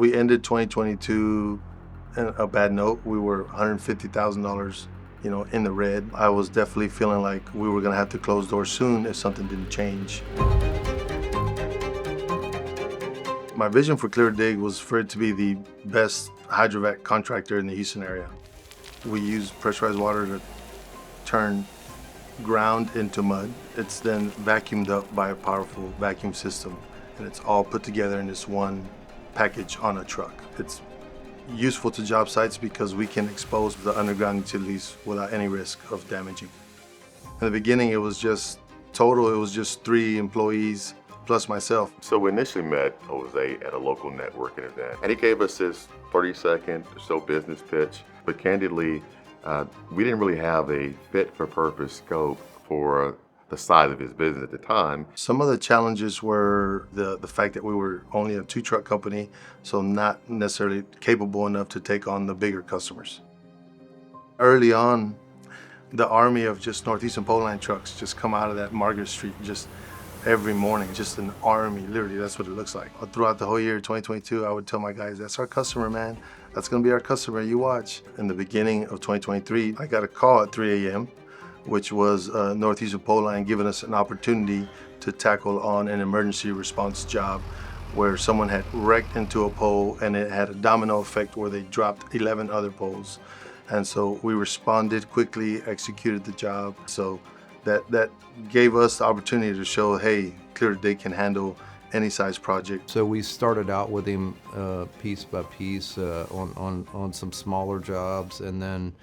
We ended 2022 on a bad note. We were $150,000, in the red. I was definitely feeling like we were gonna have to close doors soon if something didn't change. My vision for Clear Dig was for it to be the best hydrovac contractor in the Houston area. We use pressurized water to turn ground into mud. It's then vacuumed up by a powerful vacuum system, and it's all put together in this one package on a truck. It's useful to job sites because we can expose the underground utilities without any risk of damaging. In the beginning, it was just 3 employees plus myself. So we initially met Jose at a local networking event, and he gave us this 30-second or so business pitch, but candidly, we didn't really have a fit-for-purpose scope for the size of his business at the time. Some of the challenges were the fact that we were only a 2-truck company, so not necessarily capable enough to take on the bigger customers. Early on, the army of just Northeastern Pole Line trucks just come out of that Margaret Street just every morning, just an army, literally, that's what it looks like. Throughout the whole year, 2022, I would tell my guys, that's our customer, man. That's gonna be our customer, you watch. In the beginning of 2023, I got a call at 3 a.m., which was Northeastern Pole Line giving us an opportunity to tackle on an emergency response job where someone had wrecked into a pole and it had a domino effect where they dropped 11 other poles. And so we responded quickly, executed the job. So that gave us the opportunity to show, hey, Clear Dig can handle any size project. So we started out with him piece by piece on some smaller jobs, and then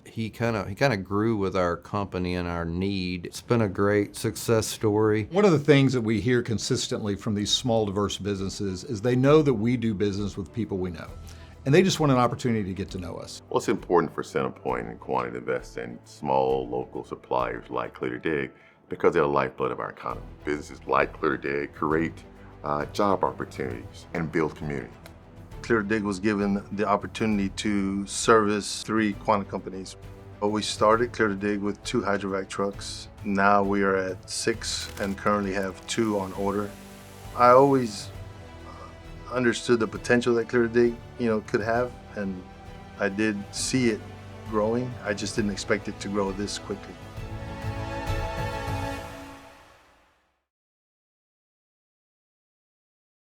he kind of grew with our company and our need. It's been a great success story. One of the things that we hear consistently from these small, diverse businesses is they know that we do business with people we know, and they just want an opportunity to get to know us. Well, it's important for Centerpoint and Quanta to invest in small local suppliers like Clear Dig because they're the lifeblood of our economy. Businesses like Clear Dig create job opportunities and build community. Clear Dig was given the opportunity to service 3 Quanta companies. But we started Clear Dig with 2 hydrovac trucks. Now we are at 6 and currently have 2 on order. I always understood the potential that Clear Dig, could have, and I did see it growing. I just didn't expect it to grow this quickly.